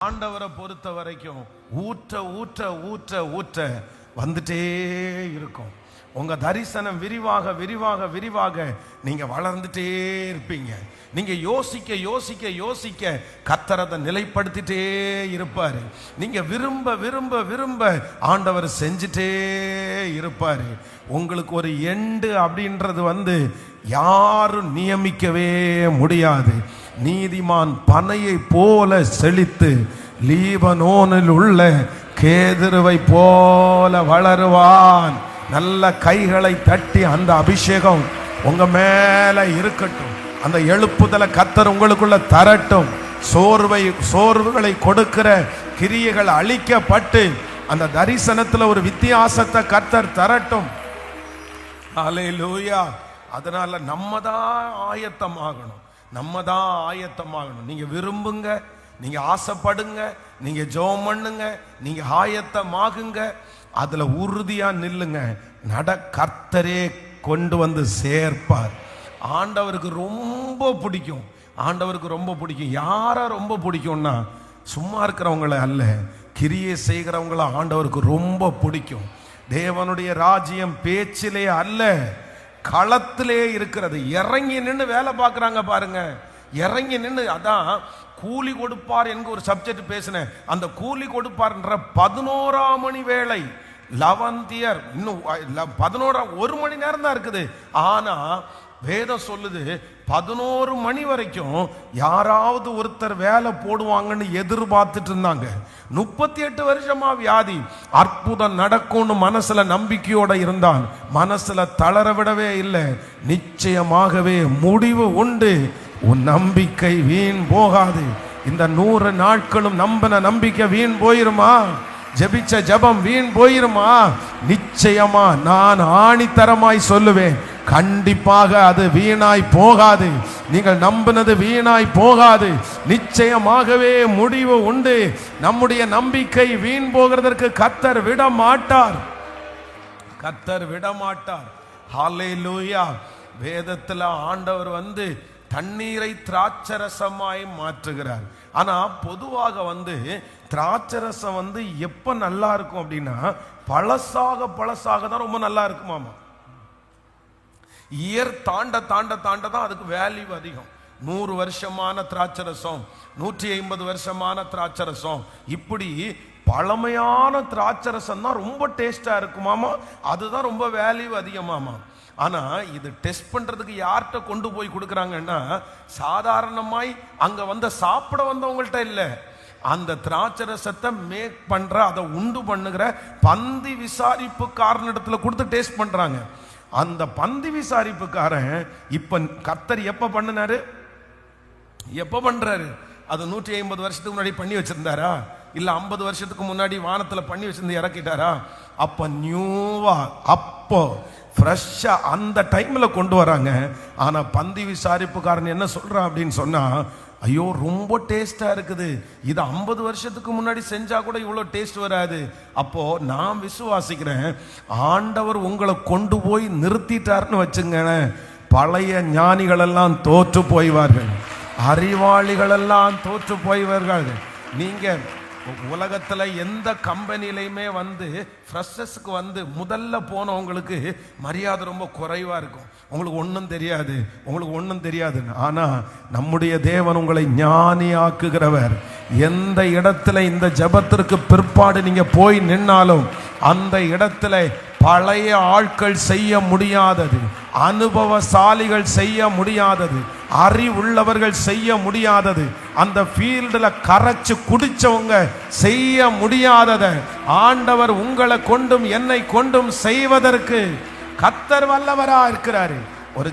ஆண்டவரை பொறுத்த வரைக்கும் ஊற்ற ஊற்ற ஊற்ற ஊற்ற வந்துட்டே இருக்கும். உங்க தரிசனம் விரிவாக விரிவாக விரிவாக நீங்க வளர்ந்துட்டே இருப்பீங்க. நீங்க யோசிக்க யோசிக்க யோசிக்க கர்த்தர் அதை நிலைப்படுத்திட்டே இருப்பாரு. நீங்க விரும்ப விரும்ப விரும்ப ஆண்டவர் செஞ்சுட்டே இருப்பாரு. உங்களுக்கு ஒரு எண்டு அப்படின்றது யாரும் நியமிக்கவே முடியாது. நீதிமான் பனையை போல செழித்து லீபனோனில் உள்ள கேதுருவை போல வளருவான். நல்ல கைகளை தட்டி அந்த அபிஷேகம் உங்க மேல இருக்கட்டும். அந்த எழுப்புதலை கர்த்தர் உங்களுக்குள்ள தரட்டும். சோர்வுகளை கொடுக்கிற கிரியைகள் அழிக்கப்பட்டு அந்த தரிசனத்துல ஒரு வித்தியாசத்தை கர்த்தர் தரட்டும். அல்லேலூயா. அதனால நம்ம தான் ஆயத்தமாகணும். நீங்க விரும்புங்க, நீங்க ஆசைப்படுங்க, நீங்க ஜெபம் பண்ணுங்க, நீங்க ஆயத்தமாகுங்க, அதுல உறுதியா நில்லுங்க. கர்த்தரே கொண்டு வந்து சேர்ப்பார். ஆண்டவருக்கு ரொம்ப பிடிக்கும். யாரை ரொம்ப பிடிக்கும்னா சும்மா இருக்கிறவங்கள அல்ல, கிரியை செய்கிறவங்கள ஆண்டவருக்கு ரொம்ப பிடிக்கும். தேவனுடைய ராஜ்யம் பேச்சிலே அல்ல, களத்திலே இருக்கிறது. இறங்கி நின்று வேலை பார்க்குறாங்க பாருங்க. இறங்கி நின்று, அதான் கூலி கொடுப்பார் என்கிற ஒரு சப்ஜெக்ட் பேசினேன். அந்த கூலி கொடுப்பார்ன்ற 11ஆம் மணி வேளை 11th year, இன்னும் 1 மணி நேரம் தான் இருக்குது. ஆனா வேதம் சொல்லுது 11 மணி வரைக்கும் யாராவது ஒருத்தர் வேலை போடுவாங்கன்னு எதிர்பார்த்துட்டு இருந்தாங்க. 38 வருஷமா வியாதி, அற்புதம் நடக்கும்னு மனசுல நம்பிக்கையோட இருந்தான். மனசுல தளர விடவே இல்லை. நிச்சயமாகவே முடிவு உண்டு. உன் நம்பிக்கை வீண் போகாது. இந்த 100 நாட்களும் நம்பின நம்பிக்கை வீண் போயிருமா? ஜெபிச்ச ஜெபம் வீண் போயிருமா? நிச்சயமா நான் ஆணித்தரமாய் சொல்லுவேன், கண்டிப்பாக அது வீணாய் போகாது. நீங்கள் நம்பினது வீணாய் போகாது. நிச்சயமாகவே முடிவு உண்டு. நம்முடைய நம்பிக்கை வீண் போகிறதற்கு கர்த்தர் விட மாட்டார். ஹல்லேலூயா. வேதத்துல ஆண்டவர் தண்ணீரை திராட்சரசமாய் மாற்றுகிறார். ஆனா பொதுவாக திராட்சரசம் எப்ப நல்லா இருக்கும் அப்படின்னா பழசாக தான் ரொம்ப நல்லா இருக்குமாமா. இயர் தாண்ட தான் அதுக்கு வேல்யூ அதிகம். 100 வருஷமான திராட்சரசம், 150 வருஷமான திராட்சரசம், இப்படி பழமையான திராட்சரசம் தான் ரொம்ப டேஸ்டா இருக்குமாமா. அதுதான் ரொம்ப வேல்யூ அதிகமாமா. ஆனா இது டெஸ்ட் பண்றதுக்கு யார்கிட்ட கொண்டு போய் கொடுக்குறாங்கன்னா, சாதாரணமாய் அங்க சாப்பிட வந்தவங்கள்ட்ட இல்ல, அந்த திராட்சரசத்தை மேக் பண்ற, அதை உண்டு பண்ணுகிற பந்தி விசாரிப்பு காரணத்துல கொடுத்து டேஸ்ட் பண்றாங்க. அந்த பந்தி விசாரிப்புக்காரன் இப்ப கர்த்தர் எப்ப பண்றாரு? அது 150 வருஷத்துக்கு முன்னாடி பண்ணி வச்சிருந்தாரா? இல்ல 50 வருஷத்துக்கு முன்னாடி வானத்துல பண்ணி வச்சிருந்து இறக்கிட்டாரா? அப்ப நியூவா, அப்போ ஃப்ரெஷ்ஷா அந்த டைம்ல கொண்டு வராங்க. ஆனா பந்தி விசாரிப்புக்காரன் என்ன சொல்றான் அப்படின்னு சொன்னா, ஐயோ ரொம்ப டேஸ்டா இருக்குது, இது 50 வருஷத்துக்கு முன்னாடி செஞ்சா கூட இவ்வளவு டேஸ்ட் வராது. அப்போ நான் விசுவாசிக்கிறேன், ஆண்டவர் உங்களை கொண்டு போய் நிறுத்திட்டார்னு வச்சுங்க, பழைய ஞானிகள் எல்லாம் தோற்று போய்வார்கள், அறிவாளிகள் எல்லாம் தோற்று போய்வார்கள். நீங்க உலகத்துல எந்த கம்பெனிலையுமே ஃப்ரெஷர்ஸ்க்கு முதல்ல போனவங்களுக்கு மரியாதை ரொம்ப குறைவா இருக்கும். உங்களுக்கு ஒன்றும் தெரியாது. ஆனா நம்முடைய தேவன் உங்களை ஞானி ஆக்குகிறவர். எந்த இடத்துல இந்த ஜெபத்திற்கு பிற்பாடு நீங்க போய் நின்னாலும் அந்த இடத்துல பழைய ஆட்கள் செய்ய முடியாதது, அனுபவசாலிகள் செய்ய முடியாதது, அறிவுள்ளவர்கள் செய்ய முடியாதது, அந்த ஃபீல்டுல கரைச்சு குடிச்சவங்க செய்ய முடியாதத ஆண்டவர் உங்களை கொண்டும் என்னை கொண்டும் செய்வதற்கு கர்த்தர் வல்லவரா இருக்கிறாரு. ஒரு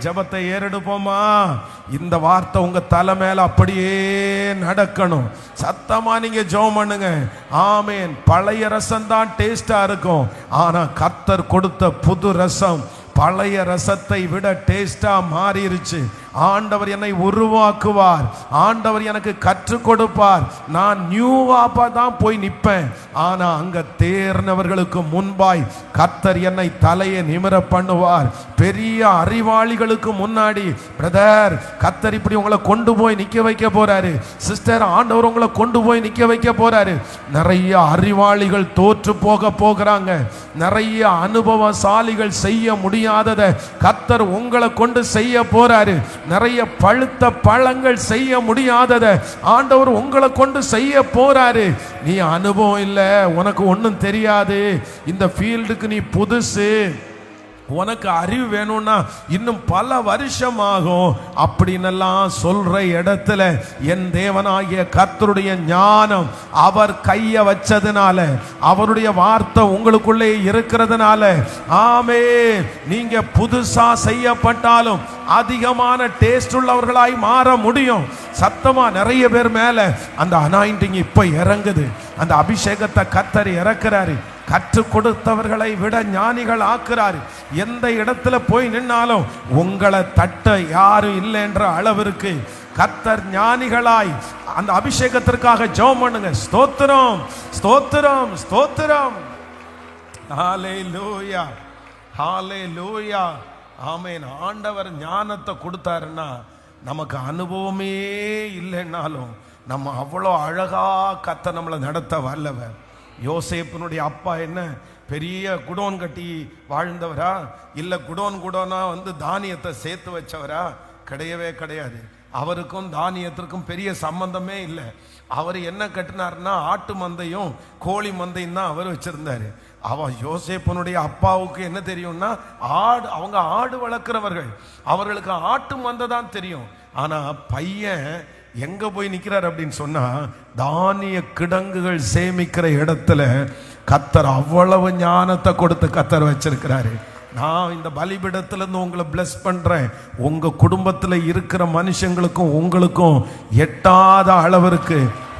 ஜெபத்தை ஏறெடுப்போமா? இந்த வார்த்தை உங்க தலை மேல அப்படியே நடக்கணும். சத்தமா நீங்க ஜெபம் பண்ணுங்க. ஆமென். பழைய ரசம் தான் டேஸ்டா இருக்கும். ஆனா கர்த்தர் கொடுத்த புது ரசம் பழைய ரசத்தை விட டேஸ்டா மாறிடுச்சு. ஆண்டவர் என்னை உருவாக்குவார், ஆண்டவர் எனக்கு கற்றுக் கொடுப்பார். நான் நியூவாப்பா தான் போய் நிற்பேன். ஆனா அங்க தேர்ந்தவர்களுக்கு முன்பாய் கர்த்தர் என்னை தலையை நிமிர பண்ணுவார். பெரிய அறிவாளிகளுக்கு முன்னாடி, பிரதர் கர்த்தர் இப்படி உங்களை கொண்டு போய் நிக்க வைக்க போறாரு, சிஸ்டர் ஆண்டவர் உங்களை கொண்டு போய் நிக்க வைக்க போறாரு. நிறைய அறிவாளிகள் தோற்று போகிறாங்க. நிறைய அனுபவசாலிகள் செய்ய முடியாததை கர்த்தர் உங்களை கொண்டு செய்ய போறாரு. நிறைய பழுத்த பழங்கள் செய்ய முடியாததை ஆண்டவர் உங்களை கொண்டு செய்ய போறாரு. நீ அனுபவம் இல்லை, உனக்கு ஒன்றும் தெரியாது, இந்த ஃபீல்டுக்கு நீ புதுசு, உனக்கு அறிவு வேணும்னா இன்னும் பல வருஷம் ஆகும் அப்படின்னெல்லாம் சொல்ற இடத்துல என் தேவனாகிய கர்த்தருடைய ஞானம் அவர் கைய வச்சதுனால, அவருடைய வார்த்தை உங்களுக்குள்ளே இருக்கிறதுனால, ஆமே நீங்க புதுசா செய்யப்பட்டாலும் அதிகமான டேஸ்ட் உள்ளவர்களாய் மாற முடியும். சத்தமா நிறைய பேர் மேல அந்த அனாயிண்டிங் இப்ப இறங்குது, அந்த அபிஷேகத்தை கர்த்தர் இறக்குறாரு. கற்றுக் கொடுத்தவர்களை விட ஞானிகள் ஆக்குறாரு. எந்த இடத்துல போய் நின்னாலும் உங்களை தட்ட யாரும் இல்லை என்ற அளவிற்கு கர்த்தர் ஞானிகளாய் அந்த அபிஷேகத்திற்காக ஜெபம் பண்ணுங்க. ஸ்தோத்திரம், ஸ்தோத்திரம், ஸ்தோத்திரம். ஹல்லேலூயா, ஹல்லேலூயா, ஆமென். ஆண்டவர் ஞானத்தை கொடுத்தாருன்னா நமக்கு அனுபவமே இல்லைன்னாலும் நம்ம அவ்வளோ அழகா கர்த்தர் நம்மளை நடத்த வல்லவர். யோசேப்பினுடைய அப்பா என்ன பெரிய குடோன் கட்டி வாழ்ந்தவரா, இல்லை குடோனா தானியத்தை சேர்த்து வச்சவரா? கிடையவே கிடையாது. அவருக்கும் தானியத்திற்கும் பெரிய சம்பந்தமே இல்லை. அவர் என்ன கட்டினார்னா ஆட்டு மந்தையும் கோழி மந்தையும் தான் அவர் வச்சிருந்தாரு. யோசேப்பனுடைய அப்பாவுக்கு என்ன தெரியும்னா அவங்க ஆடு வளர்க்கிறவர்கள், அவர்களுக்கு ஆட்டு மந்தை தான் தெரியும். ஆனா பையன் எங்க போய் நிக்கிறார் அப்படின்னு சொன்னா தானிய கிடங்குகள் சேமிக்கிற இடத்துல கர்த்தர் அவ்வளவு ஞானத்தை கொடுத்து கர்த்தர் வச்சிருக்கிறாரு. நான் இந்த பலிபீடத்திலிருந்து உங்களை பிளஸ் பண்றேன். உங்க குடும்பத்தில் இருக்கிற மனுஷங்களுக்கும் உங்களுக்கும் எட்டாத அளவிற்கு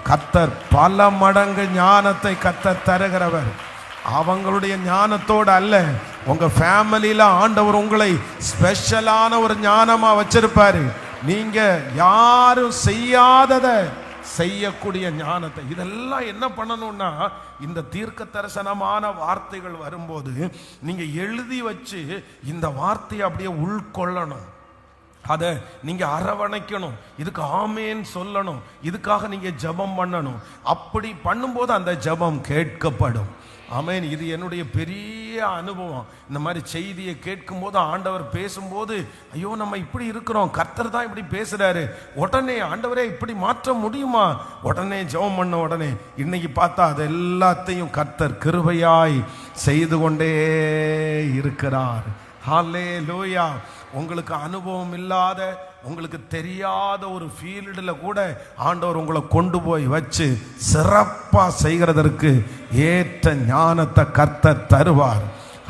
கர்த்தர் பல மடங்கு ஞானத்தை கர்த்தர் தருகிறவர். அவங்களுடைய ஞானத்தோடு அல்ல, உங்க ஃபேமிலியில ஆண்டவர் உங்களை ஸ்பெஷலான ஒரு ஞானமா வச்சிருப்பாரு. நீங்க யாரும் செய்யாதத செய்யக்கூடிய ஞானத்தை. இதெல்லாம் என்ன பண்ணணும்னா இந்த தீர்க்க தரிசனமான வார்த்தைகள் வரும்போது நீங்க எழுதி வச்சு இந்த வார்த்தையை அப்படியே உள்கொள்ளணும், அதை நீங்க அரவணைக்கணும், இதுக்கு ஆமேன்னு சொல்லணும், இதுக்காக நீங்க ஜெபம் பண்ணணும். அப்படி பண்ணும்போது அந்த ஜெபம் கேட்கப்படும். ஆமென். இது என்னுடைய பெரிய அனுபவம். இந்த மாதிரி செய்தியை கேட்கும் போது ஆண்டவர் பேசும்போது ஐயோ நம்ம இப்படி இருக்கிறோம், கர்த்தர் தான் இப்படி பேசுறாரு, உடனே ஆண்டவரே இப்படி மாற்ற முடியுமா, உடனே ஜெபம் பண்ண உடனே இன்னைக்கு பார்த்தா அது எல்லாத்தையும் கர்த்தர் கிருபையாய் செய்து கொண்டே இருக்கிறார். ஹல்லேலூயா. உங்களுக்கு அனுபவம் இல்லாத, உங்களுக்கு தெரியாத ஒரு ஃபீல்டில் கூட ஆண்டவர் உங்களை கொண்டு போய் வச்சு சிறப்பாக செய்கிறதற்கு ஏற்ற ஞானத்தை கர்த்தர் தருவார்.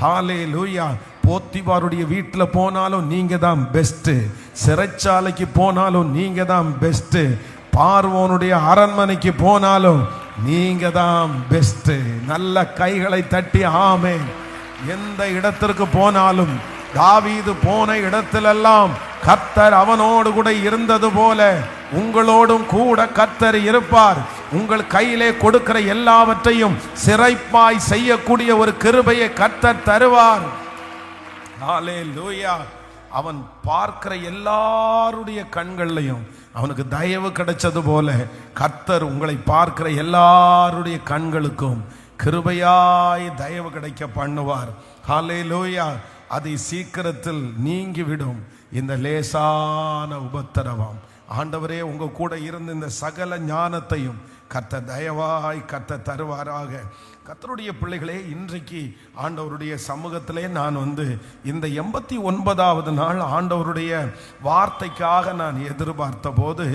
ஹல்லேலூயா. போத்திபாருடைய வீட்டில் போனாலும் நீங்க தான் பெஸ்ட், சிறைச்சாலைக்கு போனாலும் நீங்க தான் பெஸ்ட், பார்வோனுடைய அரண்மனைக்கு போனாலும் நீங்க தான் பெஸ்ட். நல்ல கைகளை தட்டி ஆமென். எந்த இடத்திற்கு போனாலும் தாவீது போன இடத்திலெல்லாம் கர்த்தர் அவனோடு கூட இருந்தது போல உங்களோடும் கூட கர்த்தர் இருப்பார். உங்கள் கையிலே கொடுக்கிற எல்லாவற்றையும் சிறைப்பாய் செய்யக்கூடிய ஒரு கிருபையை கர்த்தர் தருவார். ஹல்லேலூயா. அவன் பார்க்கிற எல்லாருடைய கண்கள்லையும் அவனுக்கு தயவு கிடைச்சது போல கர்த்தர் உங்களை பார்க்கிற எல்லாருடைய கண்களுக்கும் கிருபையாய் தயவு கிடைக்க பண்ணுவார். ஹல்லேலூயா. அதை சீக்கிரத்தில் நீங்கிவிடும் இந்த லேசான உபத்திரவம். ஆண்டவரே உங்க கூட இருந்து இந்த சகல ஞானத்தையும் கர்த்தர் தயவாய் கர்த்தர் தருவாராக. கர்த்தருடைய பிள்ளைகளே, இன்றைக்கு ஆண்டவருடைய சமூகத்திலே நான் இந்த 89வது நாள் ஆண்டவருடைய வார்த்தைக்காக நான் எதிர்பார்த்த போது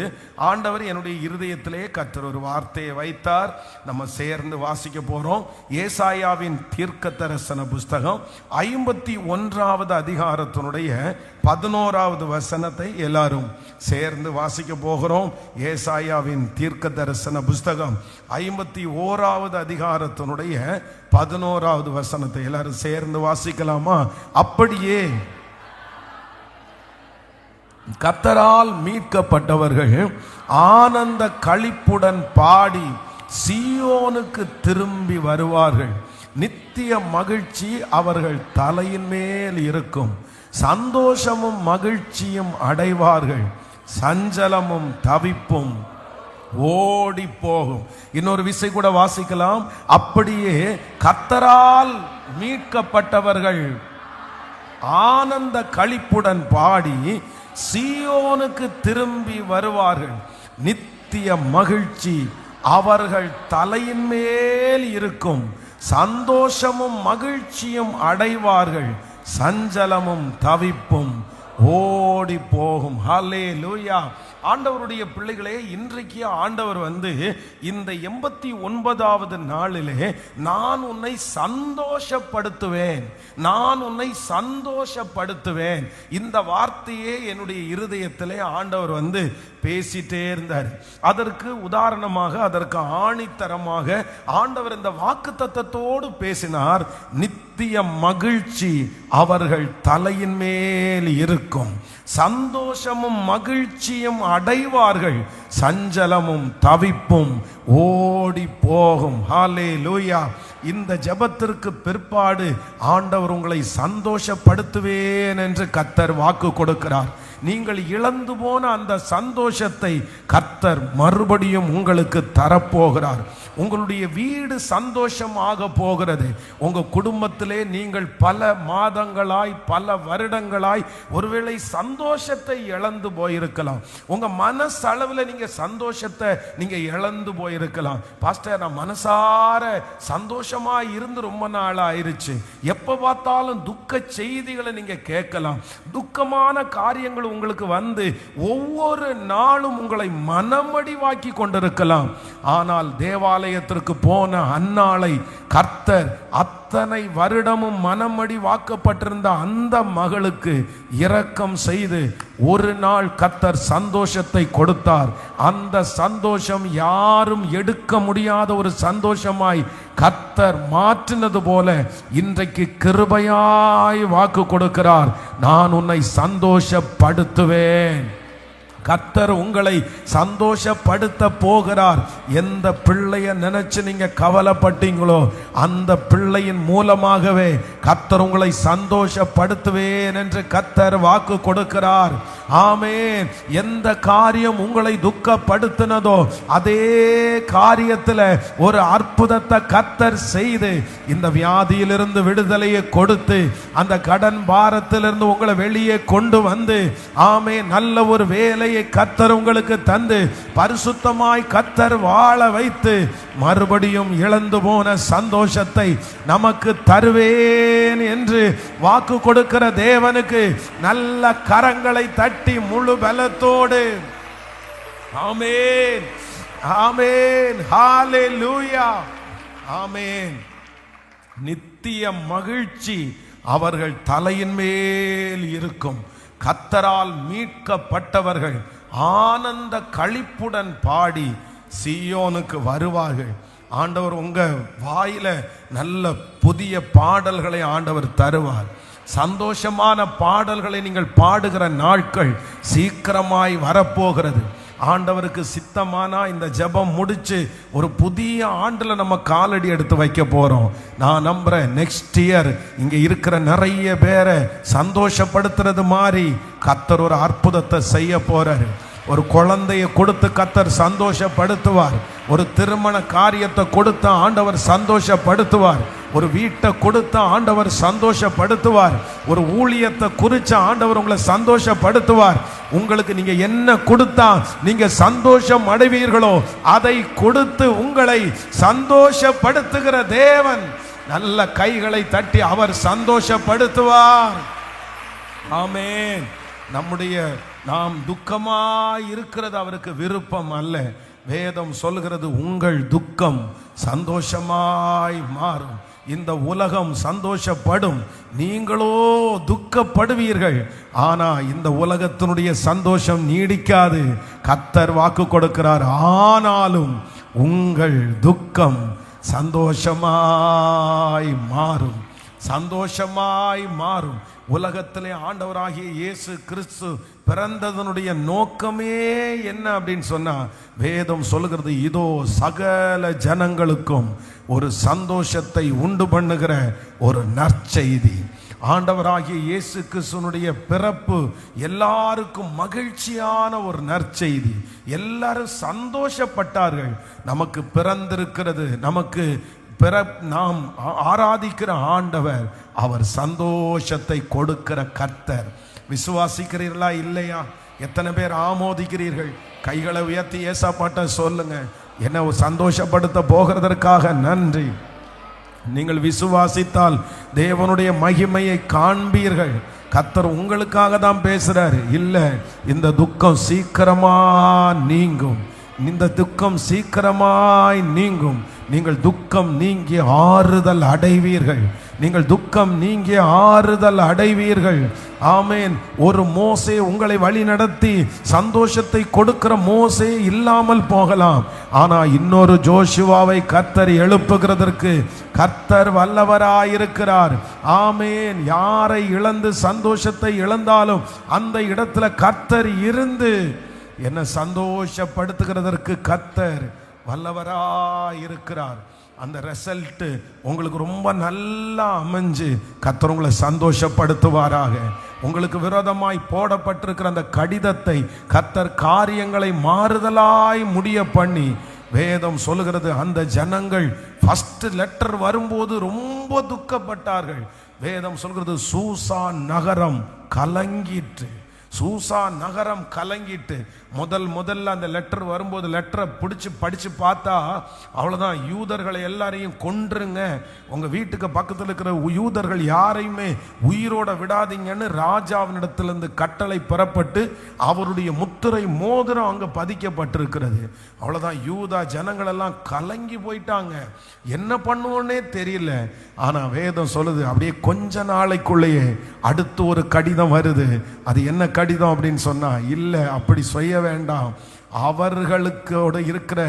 ஆண்டவர் என்னுடைய இருதயத்திலே கர்த்தர் ஒரு வார்த்தையை வைத்தார். நம்ம சேர்ந்து வாசிக்க போறோம். ஏசாயாவின் தீர்க்க தரிசன புஸ்தகம் 51வது அதிகாரத்தினுடைய 11வது வசனத்தை எல்லாரும் சேர்ந்து வாசிக்க போகிறோம். ஏசாயாவின் தீர்க்க தரிசன புஸ்தகம் 51வது அதிகாரத்தினுடைய 11வது வசனத்தை எல்லாரும் சேர்ந்து வாசிக்கலாமா? அப்படியே கர்த்தரால் மீட்கப்பட்டவர்கள் ஆனந்த களிப்புடன் பாடி சீயோனுக்கு திரும்பி வருவார்கள். நித்திய மகிழ்ச்சி அவர்கள் தலையின் மேல் இருக்கும். சந்தோஷமும் மகிழ்ச்சியும் அடைவார்கள். சஞ்சலமும் தவிப்பும் ஓடி போகும். இன்னொரு விசை கூட வாசிக்கலாம். அப்படியே கர்த்தரால் மீட்கப்பட்டவர்கள் ஆனந்த களிப்புடன் பாடி சீயோனுக்கு திரும்பி வருவார்கள். நித்திய மகிழ்ச்சி அவர்கள் தலையின் மேல் இருக்கும். சந்தோஷமும் மகிழ்ச்சியும் அடைவார்கள். சஞ்சலமும் தவிப்பும் ஓடி போகும். ஹல்லேலூயா. ஆண்டவருடைய பிள்ளைகளே, இன்றைக்கு ஆண்டவர் இந்த 89வது நாளிலே நான் உன்னை சந்தோஷப்படுத்துவேன், நான் உன்னை சந்தோஷப்படுத்துவேன், இந்த வார்த்தையே என்னுடைய இருதயத்திலே ஆண்டவர் பேசிட்டே இருந்தார். அதற்கு உதாரணமாக, அதற்கு ஆணித்தரமாக ஆண்டவர் இந்த வாக்குத்தத்தத்தோடு பேசினார். நித்திய மகிழ்ச்சி அவர்கள் தலையின் மேல் இருக்கும். சந்தோஷமும் மகிழ்ச்சியும் அடைவார்கள். சஞ்சலமும் தவிப்பும் ஓடி போகும். ஹல்லேலூயா. இந்த ஜெபத்திற்கு பிற்பாடு ஆண்டவர் உங்களை சந்தோஷப்படுத்துவேன் என்று கர்த்தர் வாக்கு கொடுக்கிறார். நீங்கள் இழந்து போன அந்த சந்தோஷத்தை கர்த்தர் மறுபடியும் உங்களுக்கு தரப்போகிறார். உங்களுடைய வீடு சந்தோஷமாக போகிறது. உங்க குடும்பத்திலே நீங்கள் பல மாதங்களாய், பல வருடங்களாய் ஒருவேளை சந்தோஷத்தை இழந்து போயிருக்கலாம். உங்க மனசளவில் நீங்க சந்தோஷத்தை நீங்க இழந்து போயிருக்கலாம். பாஸ்டர், நான் மனசார சந்தோஷமா இருந்து ரொம்ப நாள் ஆயிருச்சு. எப்ப பார்த்தாலும் துக்க செய்திகளை நீங்க கேட்கலாம். துக்கமான காரியங்கள் உங்களுக்கு ஒவ்வொரு நாளும் உங்களை மனமடிவாக்கி கொண்டிருக்கலாம். ஆனால் தேவாலயத்திற்கு போன அன்னாளை கர்த்தர் அத்தனை வருடமும் மனமடி வாக்கப்பட்டிருந்த அந்த மகளுக்கு இரக்கம் செய்து ஒரு நாள் கர்த்தர் சந்தோஷத்தை கொடுத்தார். அந்த சந்தோஷம் யாரும் எடுக்க முடியாத ஒரு சந்தோஷமாய் கர்த்தர் மாற்றினது போல இன்றைக்கு கிருபையாய் வாக்கு கொடுக்கிறார். நான் உன்னை சந்தோஷப்படுத்துவேன். கர்த்தர் உங்களை சந்தோஷப்படுத்த போகிறார். எந்த பிள்ளைய நினைச்சு நீங்க கவலைப்பட்டீங்களோ அந்த பிள்ளையின் மூலமாகவே கர்த்தர் உங்களை சந்தோஷப்படுத்துவேன் என்று கர்த்தர் வாக்கு கொடுக்கிறார். ஆமென். எந்த காரியம் உங்களை துக்கப்படுத்தினதோ அதே காரியத்தில் ஒரு அற்புதத்தை கர்த்தர் செய்து இந்த வியாதியிலிருந்து விடுதலையை கொடுத்து அந்த கடன் பாரத்திலிருந்து உங்களை வெளியே கொண்டு வந்து, ஆமென், நல்ல ஒரு வேலையை கர்த்தர் உங்களுக்கு தந்து பரிசுத்தமாய் கர்த்தர் வாழ வைத்து மறுபடியும் இழந்து போன சந்தோஷத்தை நமக்கு தருவேன் என்று வாக்கு கொடுக்கிற தேவனுக்கு நல்ல கரங்களை தட்டி முழு பலத்தோடு ஆமென், ஆமென், ஹல்லேலூயா, ஆமென். நித்திய மகிழ்ச்சி அவர்கள் தலையின் மேல் இருக்கும். கர்த்தரால் மீட்கப்பட்டவர்கள் ஆனந்த களிப்புடன் பாடி சீயோனுக்கு வருவார்கள். ஆண்டவர் உங்க வாயில நல்ல புதிய பாடல்களை ஆண்டவர் தருவார். சந்தோஷமான பாடல்களை நீங்கள் பாடுகிற நாட்கள் சீக்கிரமாய் வரப்போகிறது. ஆண்டவருக்கு சித்தமானா இந்த ஜெபம் முடிச்சு ஒரு புதிய ஆண்டுல நம்ம காலடி எடுத்து வைக்க போறோம். நான் நம்புறேன் நெக்ஸ்ட் இயர் இங்க இருக்கிற நிறைய பேரை சந்தோஷப்படுத்துறது மாதிரி கர்த்தர் ஒரு அற்புதத்தை செய்ய போறாரு. ஒரு குழந்தையை கொடுத்து கர்த்தர் சந்தோஷப்படுத்துவார். ஒரு திருமண காரியத்தை கொடுத்த ஆண்டவர் சந்தோஷப்படுத்துவார். ஒரு வீட்டை கொடுத்த ஆண்டவர் சந்தோஷப்படுத்துவார். ஒரு ஊழியத்தை குறிச்ச ஆண்டவர் உங்களை சந்தோஷப்படுத்துவார். உங்களுக்கு நீங்க என்ன கொடுத்தா நீங்க சந்தோஷம் அடைவீர்களோ அதை கொடுத்து உங்களை சந்தோஷப்படுத்துகிற தேவன் நல்ல கைகளை தட்டி அவர் சந்தோஷப்படுத்துவார். ஆமென். நாம் துக்கமாய் இருக்கிறது அவருக்கு விருப்பம் அல்ல. வேதம் சொல்கிறது உங்கள் துக்கம் சந்தோஷமாய் மாறும். இந்த உலகம் சந்தோஷப்படும், நீங்களோ துக்கப்படுவீர்கள். ஆனா இந்த உலகத்தினுடைய சந்தோஷம் நீடிக்காது. கர்த்தர் வாக்கு கொடுக்கிறார், ஆனாலும் உங்கள் துக்கம் சந்தோஷமாய் மாறும். சந்தோஷமாய் மாறும். உலகத்திலே ஆண்டவராகிய இயேசு கிறிஸ்து பிறந்ததனுடைய நோக்கமே என்ன அப்படின்னு சொன்னா, வேதம் சொல்லுகிறது, இதோ சகல ஜனங்களுக்கும் ஒரு சந்தோஷத்தை உண்டு பண்ணுகிற ஒரு நற்செய்தி. ஆண்டவராகிய இயேசு கிறிஸ்துனுடைய பிறப்பு எல்லாருக்கும் மகிழ்ச்சியான ஒரு நற்செய்தி. எல்லாரும் சந்தோஷப்பட்டார்கள். நமக்கு பிறந்திருக்கிறது, நமக்கு நாம் ஆராதிக்கிற ஆண்டவர், அவர் சந்தோஷத்தை கொடுக்கிற கர்த்தர். விசுவாசிக்கிறீர்களா இல்லையா? எத்தனை பேர் ஆமோதிக்கிறீர்கள்? கைகளை உயர்த்தி ஏசப்பாட்ட சொல்லுங்க, என்ன சந்தோஷப்படுத்த போகிறதற்காக நன்றி. நீங்கள் விசுவாசித்தால் தேவனுடைய மகிமையை காண்பீர்கள். கர்த்தர் உங்களுக்காக தான் பேசுறாரு. இல்ல, இந்த துக்கம் சீக்கிரமா நீங்கும், இந்த துக்கம் சீக்கிரமாய் நீங்கும். நீங்கள் துக்கம் நீங்கி ஆறுதல் அடைவீர்கள். நீங்கள் துக்கம் நீங்கி ஆறுதல் அடைவீர்கள். ஆமேன். ஒரு மோசே உங்களை வழி நடத்தி சந்தோஷத்தை கொடுக்கிற மோசே இல்லாமல் போகலாம். ஆனா இன்னொரு ஜோஷுவாவை கர்த்தர் எழுப்புகிறதற்கு கர்த்தர் வல்லவராயிருக்கிறார். ஆமேன். யாரை இழந்து சந்தோஷத்தை இழந்தாலும் அந்த இடத்துல கர்த்தர் இருந்து என்ன சந்தோஷப்படுத்துகிறதற்கு கர்த்தர் வல்லவராயிருக்கிறார். அந்த ரிசல்ட் உங்களுக்கு ரொம்ப நல்லா அமைஞ்சு கர்த்தர் உங்களை சந்தோஷப்படுத்துவாராக. உங்களுக்கு விரோதமாய் போடப்பட்டிருக்கிற அந்த கடிதத்தை கர்த்தர் காரியங்களை மாறுதலாய் முடிய பண்ணி, வேதம் சொல்லுகிறது, அந்த ஜனங்கள் ஃபர்ஸ்ட் லெட்டர் வரும்போது ரொம்ப துக்கப்பட்டார்கள். வேதம் சொல்கிறது, சூசா நகரம் கலங்கிற்று. சூசா நகரம் கலங்கிட்டு முதல்ல அந்த லெட்டர் வரும்போது லெட்டரை படிச்சு பார்த்தா அவ்வளவுதான், யூதர்களை எல்லாரையும் கொன்றுங்க, உங்க வீட்டுக்கு பக்கத்தில் இருக்கிற யூதர்கள் யாரையுமே உயிரோட விடாதீங்கன்னு ராஜாவினிடத்திலிருந்து கட்டளை பெறப்பட்டு அவருடைய முத்திரை மோதிரம் அங்க பதிக்கப்பட்டிருக்கிறது. அவ்வளவுதான், யூதா ஜனங்கள் எல்லாம் கலங்கி போயிட்டாங்க. என்ன பண்ணுவோன்னே தெரியல. ஆனா வேதம் சொல்லுது, அப்படியே கொஞ்ச நாளைக்குள்ளேயே அடுத்து ஒரு கடிதம் வருது. அது என்ன கடிதம் அப்படின்னு சொன்னா, இல்ல அப்படி செய்ய வேண்டாம், அவர்களுக்கு இருக்கிற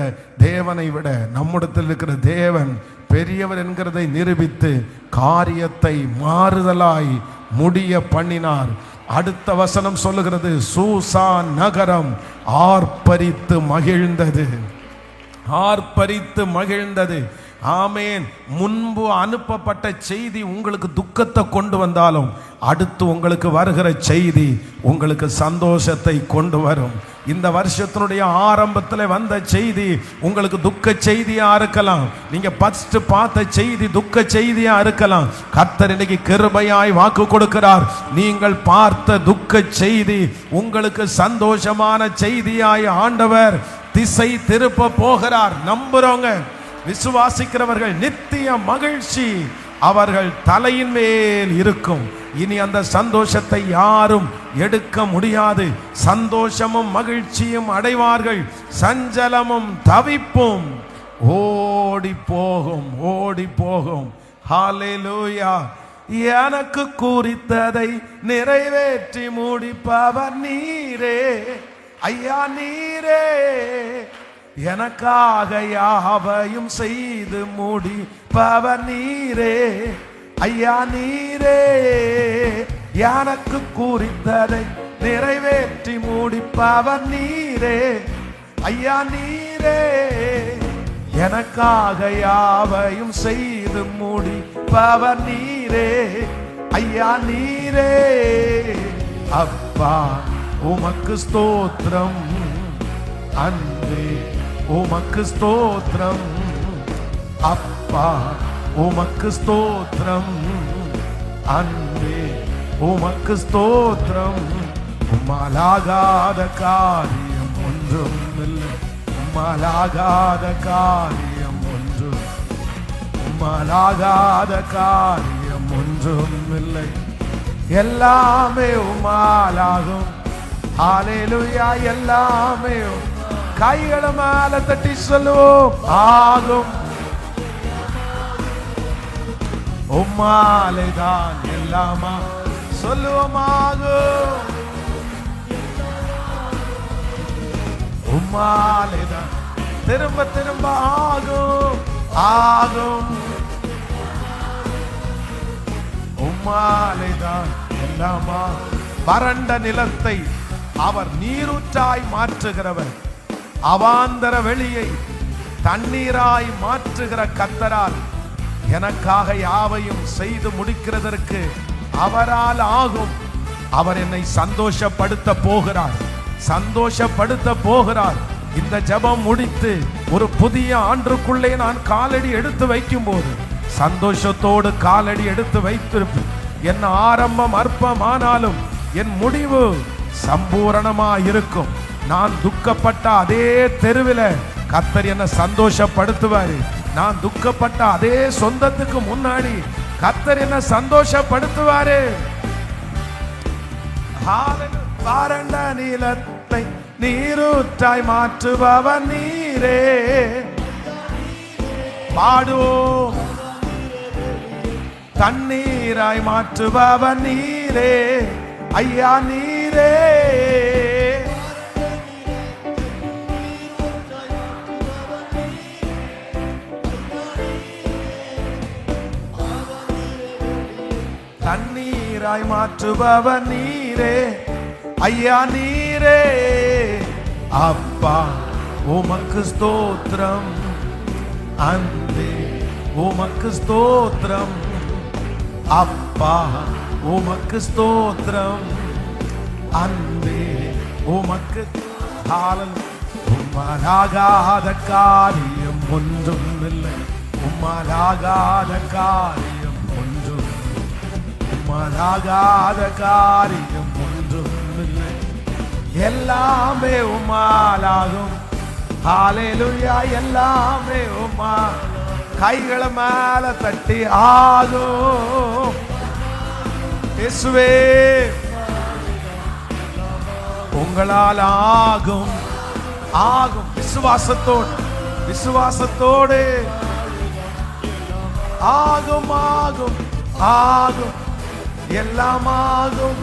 தேவனை விட நம்மிடத்தில் இருக்கிற தேவன் பெரியவர் என்கிறதை நிரூபித்து காரியத்தை மாறுதலாய் முடிய பண்ணினார். அடுத்த வசனம் சொல்லுகிறது, சூசா நகரம் ஆர்ப்பரித்து மகிழ்ந்தது. ஆர்ப்பரித்து மகிழ்ந்தது. ஆமேன். முன்பு அனுப்பப்பட்ட செய்தி உங்களுக்கு துக்கத்தை கொண்டு வந்தாலும் அடுத்து உங்களுக்கு வருகிற செய்தி உங்களுக்கு சந்தோஷத்தை கொண்டு வரும். இந்த வருஷத்தினுடைய ஆரம்பத்தில் வந்த செய்தி உங்களுக்கு துக்க செய்தியா இருக்கலாம். நீங்க ஃபர்ஸ்ட் பார்த்த செய்தி துக்க செய்தியா இருக்கலாம். கர்த்தர் இன்னைக்கு கிருபையாய் வாக்கு கொடுக்கிறார், நீங்கள் பார்த்த துக்க செய்தி உங்களுக்கு சந்தோஷமான செய்தியாய் ஆண்டவர் திசை திருப்ப போகிறார். நம்புறவங்க, விசுவாசிக்கிறவர்கள் நித்திய மகிழ்ச்சி அவர்கள் தலையின் மேல் இருக்கும். இனி அந்த சந்தோஷத்தை யாரும் எடுக்க முடியாது. சந்தோஷமும் மகிழ்ச்சியும் அடைவார்கள், சஞ்சலமும் தவிப்பும் ஓடி போகும், ஓடி போகும். ஹல்லேலூயா. எனக்கு குறித்ததை நிறைவேற்றி முடிப்பவர் நீரே ஐயா, நீரே. எனக்காக யாவையும் செய்து முடிப்பவர் நீரே ஐயா, நீரே. எனக்கு குறித்ததை நிறைவேற்றி முடிப்பவர் நீரே ஐயா, நீரே. எனக்காக யாவையும் செய்து முடிப்பவர் நீரே ஐயா, நீரே. அப்பா உமக்கு ஸ்தோத்திரம், அன்பே உமக்கு ஸ்தோத்திரம். அப்பா உமக்கு ஸ்தோத்திரம், அன்பே உமக்கு ஸ்தோத்திரம். உம்மாலாகாத காரியம் ஒன்றும் இல்லை, உம்மாலாகாத காரியம் ஒன்றும், உம்மாலாகாத காரியம் ஒன்றும் இல்லை. எல்லாமே உம்மாலாகும். ஹல்லேலூயா. எல்லாமே கைகளை மேல தட்டி சொல்லுவோம், ஆகும். உம்மாலேதான் எல்லாமா சொல்லுவோம், ஆகும். உம்மாலேதான் திரும்ப திரும்ப ஆகும், ஆகும். உம்மாலேதான் எல்லாமா. வறண்ட நிலத்தை அவர் நீரூற்றாய் மாற்றுகிறவர், அவாந்தர வெளியை தண்ணீராய் மாற்றுகிற கர்த்தரால் எனக்காக யாவையும் செய்து முடிக்கிறதற்கு அவரால் ஆகும். அவர் என்னை சந்தோஷப்படுத்த போகிறார், சந்தோஷப்படுத்த போகிறார். இந்த ஜெபம் முடித்து ஒரு புதிய ஆண்டுக்குள்ளே நான் காலடி எடுத்து வைக்கும் போது சந்தோஷத்தோடு காலடி எடுத்து வைத்திருப்பேன். என் ஆரம்பம் அற்பமானாலும் என் முடிவு சம்பூரணமா இருக்கும். நான் துக்கப்பட்ட அதே தெருவில் கர்த்தர் என்ன சந்தோஷப்படுத்துவாரு. நான் துக்கப்பட்ட அதே சொந்தத்துக்கு முன்னாடி கர்த்தர் என்ன சந்தோஷப்படுத்துவாரு. வறண்ட நிலத்தை நீரூற்றாய் மாற்றுபவர் நீரே. பாடுவோம். தண்ணீராய் மாற்றுபவர் நீரே, ஐயா நீரே. தண்ணீராய் மாற்றுபவர் நீரே, ஐயா நீரே. அப்பா உமக்கு ஸ்தோத்திரம், அன்பே உமக்கு ஸ்தோத்திரம். அப்பா உமக்கு ஸ்தோத்திரம், அன்பே உமக்கு. உம்மாலாகாத காரியம் ஒன்றும் இல்லை, உம்மாலாகாத காரியம் ஒன்றும், உம்மாலாகாத காரியம் ஒன்றும் இல்லை. எல்லாமே உம்மாலாகும். ஹல்லேலூயா. எல்லாமே உம்மா. கைகளை மேல தட்டி ஆகும். இயேசுவே உங்களால் ஆகும், ஆகும். விசுவாசத்தோடு, விசுவாசத்தோடு ஆகும், ஆகும், ஆகும். எல்லாம் ஆகும்.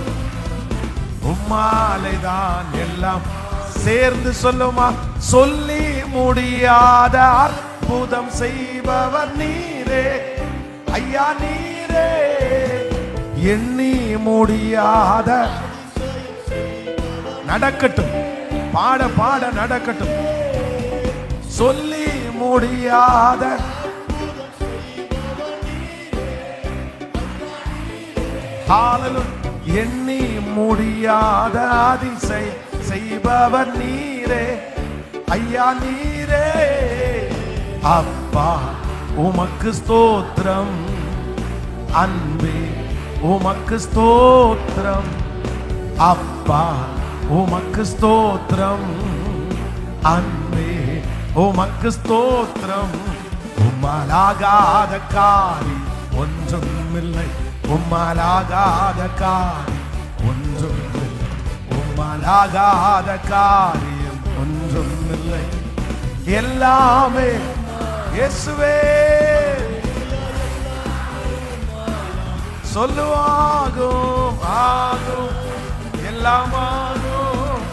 உம்மாலைதான் எல்லாம். சேர்ந்து சொல்லுமா? சொல்லி முடியாத அற்புதம் செய்பவர் நீரே, ஐயா நீரே. எண்ணி முடியாத நடக்கட்டும், பாட பாட நடக்கட்டும். சொல்லி முடியாத எண்ணி முடியாத அதிசய செய்பவர் நீரே, ஐயா நீரே. அப்பா உமக்கு ஸ்தோத்திரம், அன்பே உமக்கு ஸ்தோத்திரம். அப்பா உமக்கு ஸ்தோத்திரம், அன்பே உமக்கு ஸ்தோத்திரம். உம்மாலாகாத காரியம் ஒன்றும் இல்லை, உம்மாலாகாத காரியம் ஒன்றும் இல்லை, உம்மாலாகாத காரியம் ஒன்றும் இல்லை. எல்லாமே இயேசுவே. சொல்லுவாகும், ஆகும், எல்லாம் ஆகும்.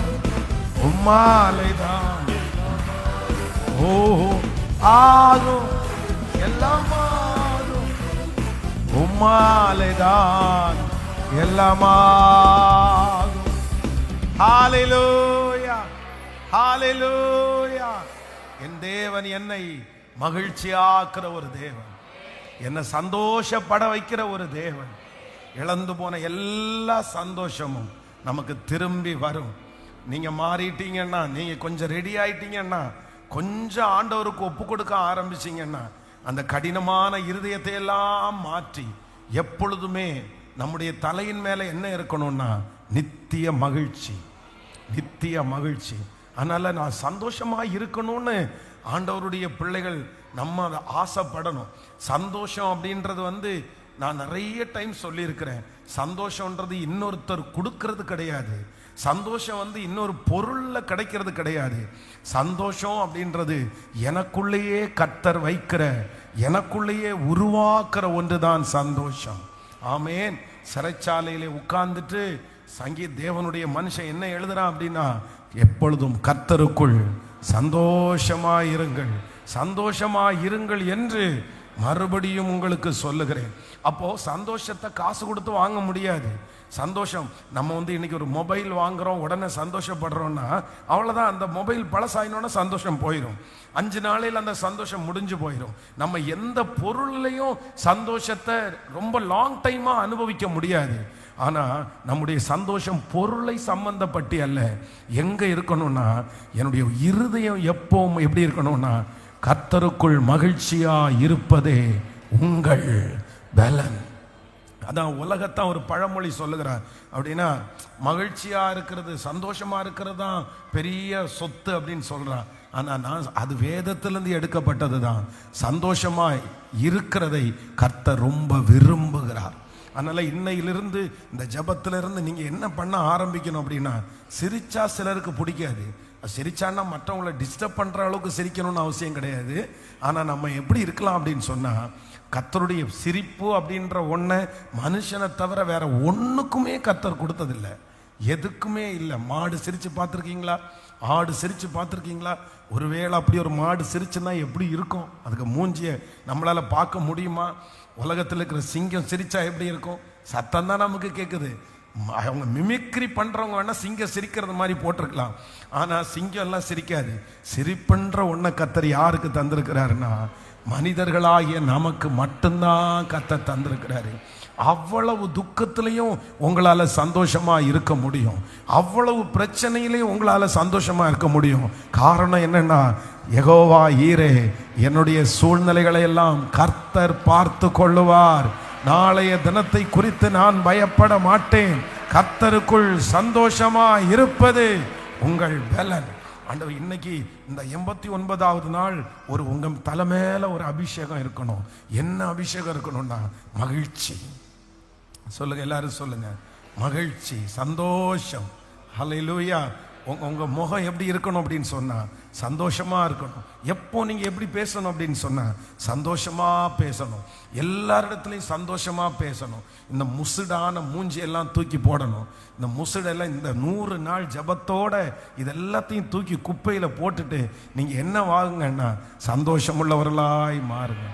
உம்மாலைதான் ஓ ஆகும், எல்லாம் ஆகும். உம்மாலைதான் எல்லாம் ஆகும். ஹல்லேலூயா, ஹல்லேலூயா. என் தேவன் என்னை மகிழ்ச்சியாக்குற ஒரு தேவன், என்னை சந்தோஷப்பட வைக்கிற ஒரு தேவன். இழந்து போன எல்லா சந்தோஷமும் நமக்கு திரும்பி வரும். நீங்க மாறிட்டீங்கன்னா, நீங்க கொஞ்சம் ரெடி ஆயிட்டீங்கன்னா, கொஞ்சம் ஆண்டவருக்கு ஒப்பு கொடுக்க ஆரம்பிச்சீங்கன்னா, அந்த கடினமான இருதயத்தை எல்லாம் மாற்றி எப்பொழுதுமே நம்முடைய தலையின் மேல என்ன இருக்கணும்னா நித்திய மகிழ்ச்சி, நித்திய மகிழ்ச்சி. அதனால நான் சந்தோஷமா இருக்கணும்னு ஆண்டவருடைய பிள்ளைகள் நம்ம ஆசைப்படணும். சந்தோஷம் அப்படின்றது நான் நிறைய டைம் சொல்லியிருக்கிறேன். சந்தோஷம்ன்றது இன்னொருத்தர் கொடுக்கறது கிடையாது. சந்தோஷம் இன்னொரு பொருள்ல கிடைக்கிறது கிடையாது. சந்தோஷம் அப்படின்றது எனக்குள்ளேயே கர்த்தர் வைக்கிற, எனக்குள்ளேயே உருவாக்குற ஒன்றுதான் சந்தோஷம். ஆமேன். சிறைச்சாலையிலே உட்கார்ந்துட்டு தேவனுடைய மனுஷன் என்ன எழுதுறான் அப்படின்னா, எப்பொழுதும் கர்த்தருக்குள் சந்தோஷமாயிருங்கள், சந்தோஷமாயிருங்கள் என்று மறுபடியும் உங்களுக்கு சொல்லுகிறேன். அப்போ சந்தோஷத்தை காசு கொடுத்து வாங்க முடியாது. சந்தோஷம் நம்ம இன்னைக்கு ஒரு மொபைல் வாங்குறோம், உடனே சந்தோஷப்படுறோம்னா அவ்வளோதான். அந்த மொபைல் பழசாயினோன்னா சந்தோஷம் போயிடும். 5 நாளையில் அந்த சந்தோஷம் முடிஞ்சு போயிடும். நம்ம எந்த பொருளையும் சந்தோஷத்தை ரொம்ப லாங் டைமா அனுபவிக்க முடியாது. ஆனா நம்முடைய சந்தோஷம் பொருளை சம்பந்தப்பட்டு அல்ல. எங்க இருக்கணும்னா என்னுடைய இருதயம் எப்பவும் எப்படி இருக்கணும்னா, கர்த்தருக்குள் மகிழ்ச்சியா இருப்பதே உங்கள் பலன். அதான் உலகத்தான் ஒரு பழமொழி சொல்லுகிறார். அப்படின்னா மகிழ்ச்சியா இருக்கிறது, சந்தோஷமா இருக்கிறது தான் பெரிய சொத்து அப்படின்னு சொல்றான். ஆனா நான் அது வேதத்திலிருந்து எடுக்கப்பட்டது தான். சந்தோஷமா இருக்கிறதை கர்த்தர் ரொம்ப விரும்புகிறார். அதனால இன்னையிலிருந்து இந்த ஜபத்திலிருந்து நீங்க என்ன பண்ண ஆரம்பிக்கணும் அப்படின்னா, சிரிச்சா சிலருக்கு பிடிக்காது. சிரிச்சான்னா மற்றவங்களை டிஸ்டர்ப் பண்ற அளவுக்கு சிரிக்கணும்னு அவசியம் கிடையாது. ஆனா நம்ம எப்படி இருக்கலாம் அப்படின்னு சொன்னா, கர்த்தருடைய சிரிப்பு அப்படின்ற ஒன்றை மனுஷனை தவிர வேற ஒன்றுக்குமே கர்த்தர் கொடுத்ததில்லை, எதுக்குமே இல்லை. மாடு சிரிச்சு பார்த்துருக்கீங்களா? ஆடு சிரிச்சு பார்த்துருக்கீங்களா? ஒருவேளை அப்படி ஒரு மாடு சிரிச்சுன்னா எப்படி இருக்கும்? அதுக்கு மூஞ்சியை நம்மளால பார்க்க முடியுமா? உலகத்தில் இருக்கிற சிங்கம் சிரிச்சா எப்படி இருக்கும்? சத்தம் தான் நமக்கு கேட்குது. அவங்க மிமிக்ரி பண்றவங்க வேணா சிங்கம் சிரிக்கிறது மாதிரி போட்டிருக்கலாம். ஆனா சிங்கம் எல்லாம் சிரிக்காது. சிரிப்புன்ற ஒன்றை கர்த்தர் யாருக்கு தந்திருக்கிறாருன்னா, மனிதர்களாகிய நமக்கு மட்டும்தான் கர்த்தர் தந்திருக்கிறாரு. அவ்வளவு துக்கத்திலையும் உங்களால சந்தோஷமா இருக்க முடியும். அவ்வளவு பிரச்சனையிலையும் உங்களால சந்தோஷமா இருக்க முடியும். காரணம் என்னன்னா, யெகோவா ஈரே, என்னுடைய சூழ்நிலைகளை எல்லாம் கர்த்தர் பார்த்து கொள்ளுவார். நாளைய தினத்தை குறித்து நான் பயப்பட மாட்டேன். கர்த்தருக்குள் சந்தோஷமா இருப்பது உங்கள் பலன். ஆண்டவர் இன்னைக்கு இந்த 89வது நாள் உங்க தலை மேல ஒரு அபிஷேகம் இருக்கணும். என்ன அபிஷேகம் இருக்கணும்னா, மகிழ்ச்சி. சொல்லுங்க, எல்லாரும் சொல்லுங்க, மகிழ்ச்சி, சந்தோஷம். ஹல்லேலூயா. உங்க முகம் எப்படி இருக்கணும் அப்படின்னு சொன்னா, சந்தோஷமா இருக்கணும். எப்போ நீங்க எப்படி பேசணும் அப்படின்னு சொன்னா, சந்தோஷமா பேசணும். எல்லாரிடத்துலையும் சந்தோஷமா பேசணும். இந்த முசுடான மூஞ்சி எல்லாம் தூக்கி போடணும். இந்த முசுடெல்லாம் இந்த 100 நாள் ஜபத்தோட இதெல்லாத்தையும் தூக்கி குப்பையில போட்டுட்டு நீங்க என்ன வாங்குங்கன்னா, சந்தோஷம் உள்ளவர்களாய் மாறுங்க.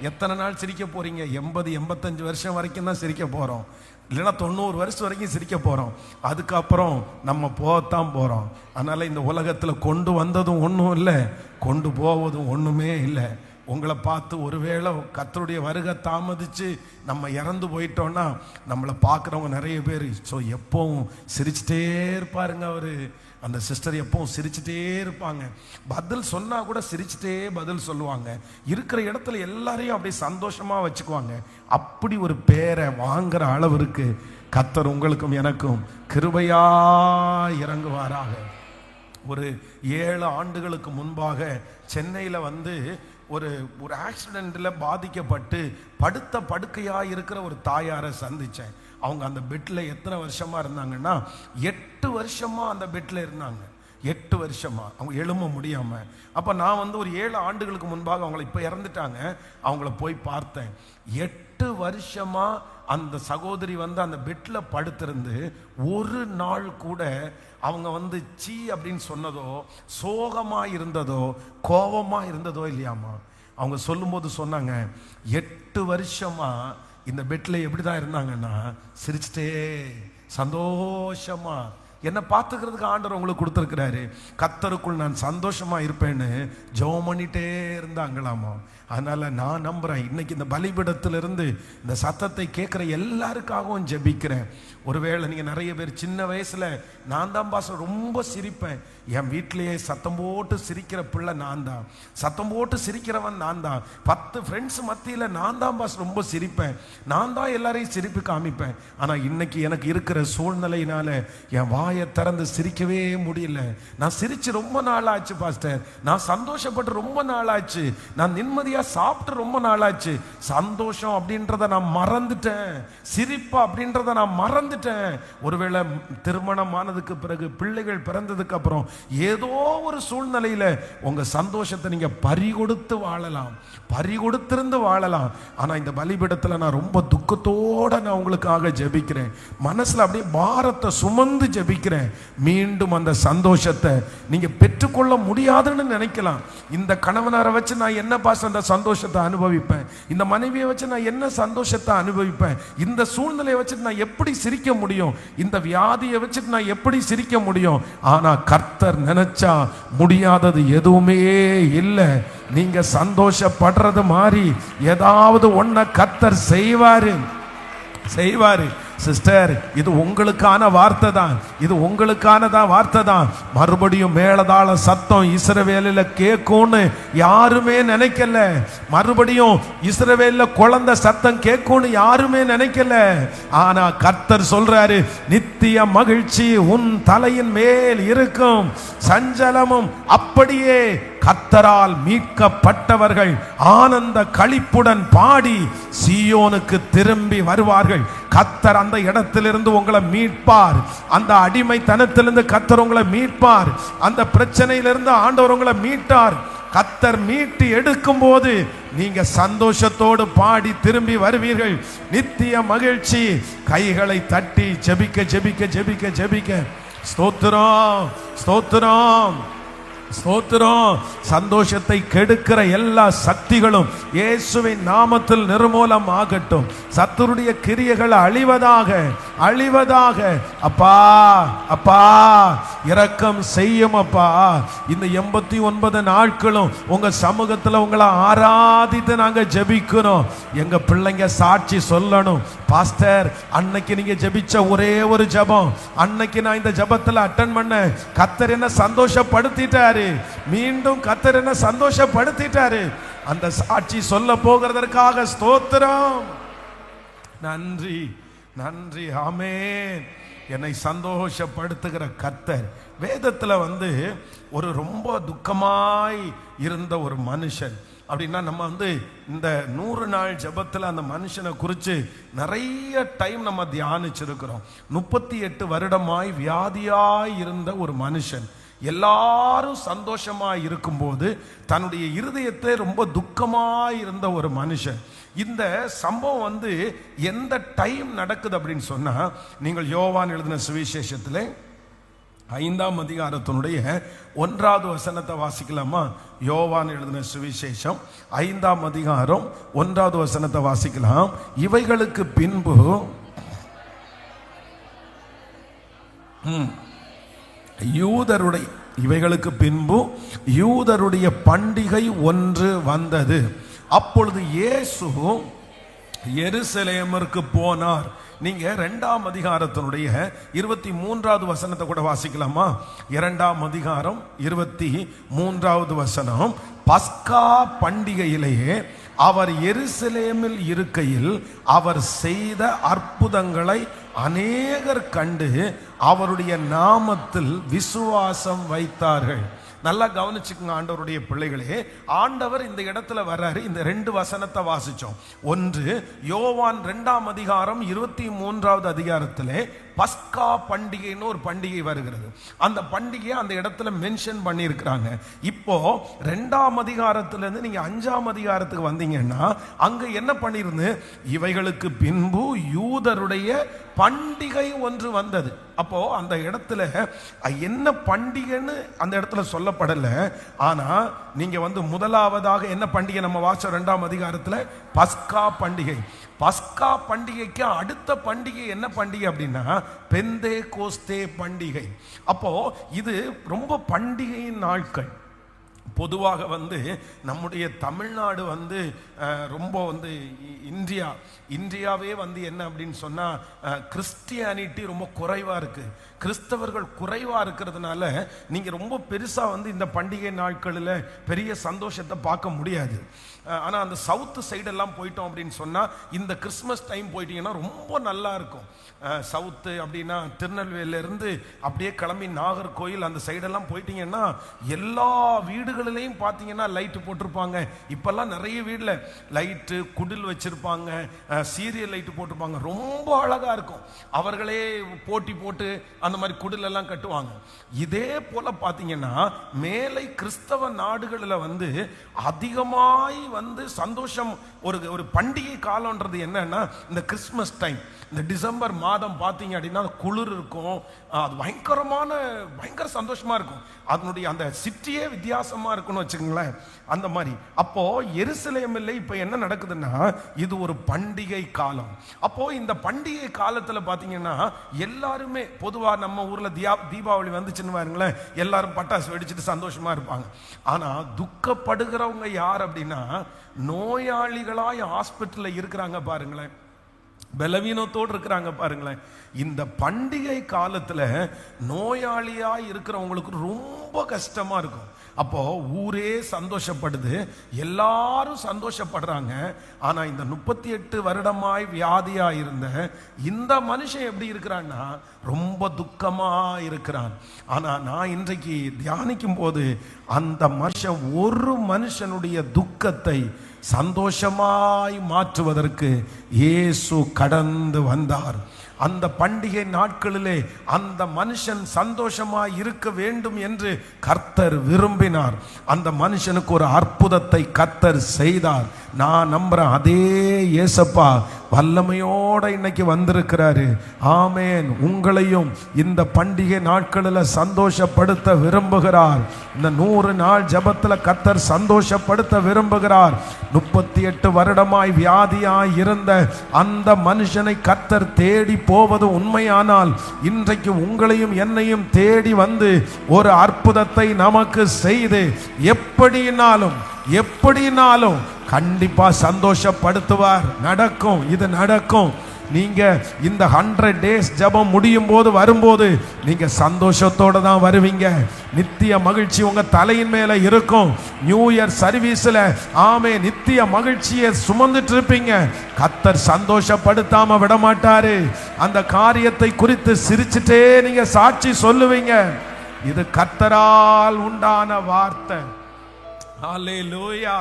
எத்தனை நாள் சிரிக்க போறீங்க? 80 85 வருஷம் வரைக்கும் தான் சிரிக்க போறோம், இல்லைன்னா 90 வருஷம் வரைக்கும் சிரிக்க போறோம். அதுக்கப்புறம் நம்ம போகத்தான் போறோம். அதனால இந்த உலகத்தில் கொண்டு வந்ததும் ஒன்றும் இல்லை, கொண்டு போவதும் ஒன்றுமே இல்லை. உங்களை பார்த்து ஒருவேளை கர்த்தருடைய வருகை தாமதிச்சு நம்ம இறந்து போயிட்டோம்னா நம்மளை பார்க்குறவங்க நிறைய பேர் எப்பவும் சிரிச்சுட்டே இருப்பாருங்க. அந்த சிஸ்டர் எப்பவும் சிரிச்சுட்டே இருப்பாங்க. பதில் சொன்னா கூட சிரிச்சுட்டே பதில் சொல்லுவாங்க. இருக்கிற இடத்துல எல்லாரையும் அப்படியே சந்தோஷமா வச்சுக்குவாங்க. அப்படி ஒரு பேரை வாங்குற அளவிற்கு கர்த்தர் உங்களுக்கும் எனக்கும் கிருபையா இறங்குவாராக. ஒரு 7 ஆண்டுகளுக்கு முன்பாக சென்னையில் ஒரு ஆக்சிடென்ட்ல பாதிக்கப்பட்டு படுத்த படுக்கையா இருக்கிற ஒரு தாயாரை சந்திச்சேன். அவங்க அந்த பெட்டில் எத்தனை வருஷமா இருந்தாங்கன்னா, 8 வருஷமா அந்த பெட்டில் இருந்தாங்க. 8 வருஷமா அவங்க எழும்ப முடியாம. அப்ப நான் ஒரு 7 ஆண்டுகளுக்கு முன்பாக அவங்களை, இப்ப இறந்துட்டாங்க, அவங்கள போய் பார்த்தேன். 8 வருஷமா அந்த சகோதரி அந்த பெட்ல படுத்திருந்து ஒரு நாள் கூட அவங்க சீ அப்படின்னு சொன்னதோ, சோகமா இருந்ததோ, கோபமா இருந்ததோ இல்லையாமா. அவங்க சொல்லும்போது சொன்னாங்க, 8 வருஷமா இந்த பெட்ல எப்படிதான் இருந்தாங்கன்னா, சிரிச்சுட்டே சந்தோஷமா என்னை பார்த்துக்கிறதுக்கு ஆண்டவர் உங்களுக்கு கொடுத்துருக்கிறாரு. கர்த்தருக்குள் நான் சந்தோஷமா இருப்பேன்னு ஜெபம் பண்ணிட்டே இருந்தாங்களாமா. அதனால நான் நம்புறேன், இன்னைக்கு இந்த பலிபீடத்திலிருந்து இந்த சத்தத்தை கேட்குற எல்லாருக்காகவும் ஜெபிக்கிறேன். ஒருவேளை நீங்க நிறைய பேர் சின்ன வயசுல நான் தான் பாச ரொம்ப சிரிப்பேன், என் வீட்டிலேயே சத்தம் போட்டு சிரிக்கிற பிள்ளை நான் தான், சத்தம் போட்டு சிரிக்கிறவன் நான் தான், 10 ஃப்ரெண்ட்ஸ் மத்தியில் நான் தான் பாஸ் ரொம்ப சிரிப்பேன், நான் தான் எல்லாரையும் சிரிப்பு காமிப்பேன். ஆனா இன்னைக்கு எனக்கு இருக்கிற சூழ்நிலையினால என் வாயை திறந்து சிரிக்கவே முடியல. நான் சிரிச்சு ரொம்ப நாள் ஆச்சு பாஸ்டர், நான் சந்தோஷப்பட்டு ரொம்ப நாள் ஆச்சு, நான் நிம்மதியா சாப்பிட்டு ரொம்ப நாள் ஆச்சு. சந்தோஷம் அப்படின்றத நான் மறந்துட்டேன், சிரிப்பு அப்படின்றத நான் மறந்துட்டேன். ஒருவேளை திருமணம் ஆனதுக்கு பிறகு, பிள்ளைகள் பிறந்ததுக்கு அப்புறம் ஏதோ ஒரு சூழ்நிலையில உங்க சந்தோஷத்தை நீங்க பறிகொடுத்து வாழலாம், பறிகொடுத்திருந்து வாழலாம். ஆனா இந்த பலிபீடத்துல நான் ரொம்ப துக்கத்தோட நான் உங்களுக்காக ஜெபிக்கிறேன். மனசுல அப்படியே பாரத்தை சுமந்து ஜெபிக்கிறேன். ஜெபிக்கிறேன், மீண்டும் அந்த சந்தோஷத்தை நீங்க பெற்றுக்கொள்ள முடியாதுன்னு நினைக்கலாம். இந்த கணவனாரை வச்சு நான் என்ன பாஸ் அந்த சந்தோஷத்தை அனுபவிப்பேன், இந்த மனைவியை வச்சு நான் என்ன சந்தோஷத்தை அனுபவிப்பேன், இந்த சூழ்நிலையை வச்சுட்டு நான் எப்படி சிரிக்க முடியும், இந்த வியாதியை வச்சுட்டு நான் எப்படி சிரிக்க முடியும். ஆனா கர்த்தர் நினைச்சா முடியாதது எதுவுமே இல்லை. நீங்க சந்தோஷப்படுறது மாதிரி ஏதாவது ஒன்ன கர்த்தர் செய்வாரு. சிஸ்டர், இது உங்களுக்கான வார்த்தை தான், இது உங்களுக்கானதான் வார்த்தை தான். மறுபடியும் மேலதாள சத்தம் இஸ்ரவேலில் கேட்கும்னு யாருமே நினைக்கல. மறுபடியும் இஸ்ரவேலில் குழந்தை சத்தம் கேட்கும்னு யாருமே நினைக்கல. ஆனா கர்த்தர் சொல்றாரு, நித்திய மகிழ்ச்சி உன் தலையின் மேல் இருக்கும், சஞ்சலமும் அப்படியே. கர்த்தரால் மீட்கப்பட்டவர்கள் ஆனந்த களிப்புடன் பாடி சீயோனுக்கு திரும்பி வருவார்கள். கர்த்தர் அந்த இடத்திலிருந்து உங்களை மீட்பார். அந்த அடிமைத்தனத்திலிருந்து கர்த்தர் உங்களை மீட்பார். அந்த பிரச்சனையிலிருந்து ஆண்டவர் உங்களை மீட்டார். கர்த்தர் மீட்டு எடுக்கும் போது நீங்க சந்தோஷத்தோடு பாடி திரும்பி வருவீர்கள். நித்திய மகிழ்ச்சி. கைகளை தட்டி ஜெபிக்க ஜெபிக்க ஜெபிக்க ஜெபிக்க. ஸ்தோத்திரம் ஸ்தோத்திரம் ஸ்தோத்திரம். சந்தோஷத்தை கெடுக்கிற எல்லா சக்திகளும் இயேசுவின் நாமத்தில் நிர்மூலம் ஆகட்டும். சத்துருடைய கிரியைகள் அழிவதாக அழிவதாக. அப்பா அப்பா இரக்கம் செய்யும் அப்பா. இந்த 89 நாட்களும் உங்க சமூகத்தில் உங்களை ஆராதித்து நாங்க ஜெபிக்கிறோம். எங்க பிள்ளைங்க சாட்சி சொல்லணும், பாஸ்டர் அன்னைக்கு நீங்க ஜெபிச்ச ஒரே ஒரு ஜெபம், அன்னைக்கு நான் இந்த ஜெபத்தில் அட்டெண்ட் பண்ண, கர்த்தர் என்ன சந்தோஷப்படுத்திட்டாரு, மீண்டும் கர்த்தர் என்ன சந்தோஷப்படுத்திட்டாரு. அந்த சாட்சி சொல்ல போகிறதற்காக ஸ்தோத்திரம். நன்றி நன்றி. ஆமென். என்னை சந்தோஷப்படுத்துகிற கர்த்தர். வேதத்துல ஒரு ரொம்ப துக்கமாய் இருந்த ஒரு மனுஷன் அப்படின்னா, நம்ம இந்த 100 நாள் ஜெபத்தில் அந்த மனுஷனை குறித்து நிறைய டைம் நம்ம தியானிச்சிருக்கிறோம். 38 வருடமாய் வியாதியாய் இருந்த ஒரு மனுஷன், எல்லாரும் சந்தோஷமா இருக்கும்போது தன்னுடைய இருதயத்தை ரொம்ப துக்கமாய் இருந்த ஒரு மனுஷன். இந்த சம்பவம் எந்த டைம் நடக்குது அப்படின்னு சொன்னா, நீங்கள் யோவான் எழுதின சுவிசேஷத்தில் 5ஆம் அதிகாரத்தினுடைய 1வது வசனத்தை வாசிக்கலாமா? யோவான் எழுதின சுவிசேஷம் 5ஆம் அதிகாரம் 1வது வசனத்தை வாசிக்கலாம். இவைகளுக்கு பின்பு யூதருடைய பண்டிகை ஒன்று வந்தது. அப்பொழுது இயேசு எருசலேமிற்கு போனார். நீங்க 2ஆம் அதிகாரத்தினுடைய 23வது வசனத்தை கூட வாசிக்கலாமா? 2ஆம் அதிகாரம் 23வது வசனம். பஸ்கா பண்டிகையிலேயே அவர் எருசலேமில் இருக்கையில் அவர் செய்த அற்புதங்களை அநேகர் கண்டு அவருடைய நாமத்தில் விசுவாசம் வைத்தார்கள். நல்லா கவனிச்சுக்குங்க ஆண்டவருடைய பிள்ளைகளே. ஆண்டவர் இந்த இடத்துல வர்றாரு. இந்த 2 வசனத்தை வாசிச்சோம். ஒன்று யோவான் 2ஆம் அதிகாரம் 23வது அதிகாரத்திலே பஸ்கா பண்டிகைன்னு ஒரு பண்டிகை வருகிறது. அந்த பண்டிகையை அந்த இடத்துல மென்ஷன் பண்ணியிருக்கிறாங்க. இப்போ 2ஆம் அதிகாரத்திலிருந்து நீங்க 5ஆம் அதிகாரத்துக்கு வந்தீங்கன்னா அங்க என்ன பண்ணிருந்து, இவைகளுக்கு பின்பு யூதருடைய பண்டிகை ஒன்று வந்தது. அப்போ அந்த இடத்துல என்ன பண்டிகைன்னு அந்த இடத்துல சொல்லப்படல. ஆனா நீங்க முதலாவதாக என்ன பண்டிகை நம்ம வாசம் 2ஆம் அதிகாரத்துல பஸ்கா பண்டிகை. பஸ்கா பண்டிகைக்கு அடுத்த பண்டிகை என்ன பண்டிகை அப்படின்னா பெந்தேகோஸ்தே பண்டிகை. அப்போ இது ரொம்ப பண்டிகையின் நாட்கள். பொதுவாக நம்முடைய தமிழ்நாடு ரொம்ப இந்தியாவே என்ன அப்படின்னு சொன்னா கிறிஸ்டியானிட்டி ரொம்ப குறைவா இருக்கு. கிறிஸ்தவர்கள் குறைவா இருக்கிறதுனால நீங்க ரொம்ப பெருசா இந்த பண்டிகை நாட்களில் பெரிய சந்தோஷத்தை பார்க்க முடியாது. ஆனா அந்த சவுத் சைடெல்லாம் போயிட்டோம் அப்படின்னு சொன்னா இந்த கிறிஸ்மஸ் டைம் போயிட்டீங்கன்னா ரொம்ப நல்லா இருக்கும். சவுத்து அப்படின்னா திருநெல்வேலியிலிருந்து அப்படியே கிளம்பி நாகர்கோயில் அந்த சைடெல்லாம் போயிட்டீங்கன்னா எல்லா வீடுகளிலையும் பார்த்தீங்கன்னா லைட்டு போட்டிருப்பாங்க. இப்பெல்லாம் நிறைய வீட்டில் லைட்டு குடில் வச்சிருப்பாங்க, சீரியல் லைட்டு போட்டிருப்பாங்க. ரொம்ப அழகா இருக்கும். அவர்களே போட்டி போட்டு அந்த அந்த மாதிரி குடில் எல்லாம் கட்டுவாங்க. இதே போல பாத்தீங்கன்னா மேலை கிறிஸ்தவ நாடுகளில் வந்து அதிகமாய் வந்து சந்தோஷம், ஒரு பண்டிகை காலம்ன்றது என்னன்னா இந்த கிறிஸ்மஸ் டைம், இந்த டிசம்பர் மாதம் பார்த்தீங்க அப்படின்னா குளிர் இருக்கும், அது பயங்கர சந்தோஷமா இருக்கும். அதனுடைய அந்த சிட்டியே வித்தியாசமா இருக்கும்னு வச்சுக்கோங்களேன். அந்த மாதிரி அப்போ எருசலேமில் இப்ப என்ன நடக்குதுன்னா இது ஒரு பண்டிகை காலம். அப்போ இந்த பண்டிகை காலத்துல பாத்தீங்கன்னா எல்லாருமே பொதுவா நம்ம ஊர்ல தீபாவளி வந்துச்சுன்னு பாருங்களேன், எல்லாரும் பட்டாசு வெடிச்சுட்டு சந்தோஷமா இருப்பாங்க. ஆனா துக்கப்படுகிறவங்க யார் அப்படின்னா நோயாளிகளாய் ஹாஸ்பிட்டல்ல இருக்கிறாங்க பாருங்களேன், பலவீனத்தோடு இருக்கிறாங்க பாருங்களேன். இந்த பண்டிகை காலத்துல நோயாளியா இருக்கிறவங்களுக்கு ரொம்ப கஷ்டமா இருக்கும். அப்போ ஊரே சந்தோஷப்படுது, எல்லாரும் சந்தோஷப்படுறாங்க. ஆனா இந்த 38 வருடமாய் வியாதியா இருந்த இந்த மனுஷன் எப்படி இருக்கிறான்னா ரொம்ப துக்கமா இருக்கிறான். ஆனா நான் இன்றைக்கு தியானிக்கும் போது அந்த மனுஷன் ஒரு மனுஷனுடைய துக்கத்தை சந்தோஷமாய் மாற்றுவதற்கு இயேசு கடந்து வந்தார். அந்த பண்டிகை நாட்களிலே அந்த மனுஷன் சந்தோஷமாய் இருக்க வேண்டும் என்று கர்த்தர் விரும்பினார். அந்த மனுஷனுக்கு ஒரு அற்புதத்தை கர்த்தர் செய்தார். நான் நம்புறேன் அதே இயேசப்பா வல்லமையோட இன்னைக்கு வந்திருக்கிறாரு. ஆமேன். உங்களையும் இந்த பண்டிகை நாட்களில் சந்தோஷப்படுத்த விரும்புகிறார். இந்த 100 நாள் ஜபத்தில் கர்த்தர் சந்தோஷப்படுத்த விரும்புகிறார். 38 வருடமாய் வியாதியாய் இருந்த அந்த மனுஷனை கர்த்தர் தேடி போவது உண்மையானால் இன்றைக்கு உங்களையும் என்னையும் தேடி வந்து ஒரு அற்புதத்தை நமக்கு செய்து எப்படினாலும் கண்டிப்பா சந்தோஷப்படுத்துவார். நடக்கும், இது நடக்கும். நீங்க இந்த 100 days ஜபம் முடியும் போது வரும்போது நீங்க சந்தோஷத்தோட தான் வருவீங்க. நித்திய மகிழ்ச்சி உங்க தலையின் மேல இருக்கும். நியூ இயர் சர்வீஸ்ல ஆமே நித்திய மகிழ்ச்சியை சுமந்துட்டு இருப்பீங்க. கர்த்தர் சந்தோஷப்படுத்தாம விட மாட்டாரு. அந்த காரியத்தை குறித்து சிரிச்சுட்டே நீங்க சாட்சி சொல்லுவீங்க. இது கர்த்தரால் உண்டான வார்த்தை. ஹல்லேலூயா.